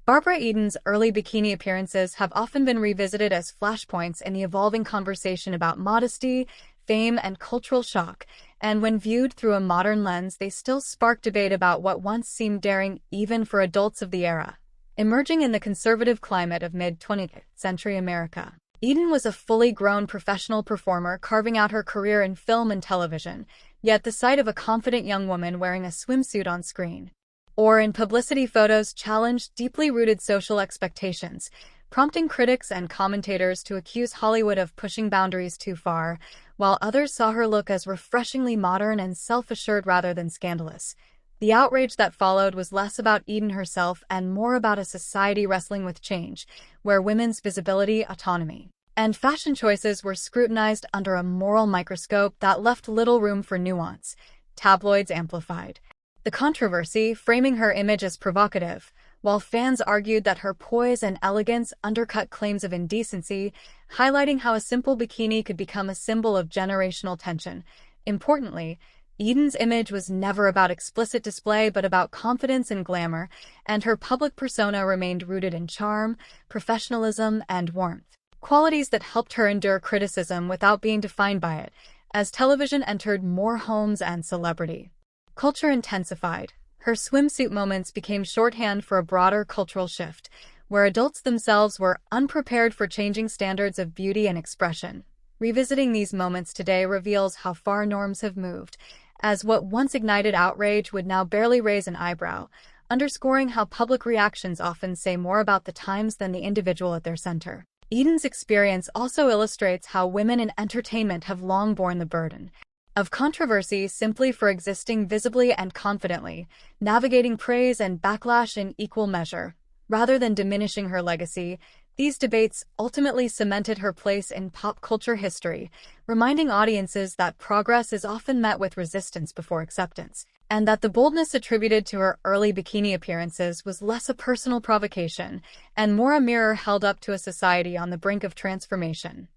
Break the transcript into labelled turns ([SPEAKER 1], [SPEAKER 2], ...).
[SPEAKER 1] Barbara Eden's early bikini appearances have often been revisited as flashpoints in the evolving conversation about modesty, fame, and cultural shock, and when viewed through a modern lens, they still spark debate about what once seemed daring even for adults of the era. Emerging in the conservative climate of mid-20th century America, Eden was a fully grown professional performer carving out her career in film and television, yet the sight of a confident young woman wearing a swimsuit on screen or in publicity photos challenged deeply rooted social expectations, prompting critics and commentators to accuse Hollywood of pushing boundaries too far, while others saw her look as refreshingly modern and self-assured rather than scandalous. The outrage that followed was less about Eden herself and more about a society wrestling with change, where women's visibility, autonomy, and fashion choices were scrutinized under a moral microscope that left little room for nuance. Tabloids amplified the controversy, framing her image as provocative, while fans argued that her poise and elegance undercut claims of indecency, highlighting how a simple bikini could become a symbol of generational tension. Importantly, Eden's image was never about explicit display but about confidence and glamour, and her public persona remained rooted in charm, professionalism, and warmth, qualities that helped her endure criticism without being defined by it. As television entered more homes and celebrity culture intensified, her swimsuit moments became shorthand for a broader cultural shift, where adults themselves were unprepared for changing standards of beauty and expression. Revisiting these moments today reveals how far norms have moved, as what once ignited outrage would now barely raise an eyebrow, underscoring how public reactions often say more about the times than the individual at their center. Eden's experience also illustrates how women in entertainment have long borne the burden of controversy simply for existing visibly and confidently, navigating praise and backlash in equal measure. Rather than diminishing her legacy, these debates ultimately cemented her place in pop culture history, reminding audiences that progress is often met with resistance before acceptance, and that the boldness attributed to her early bikini appearances was less a personal provocation and more a mirror held up to a society on the brink of transformation.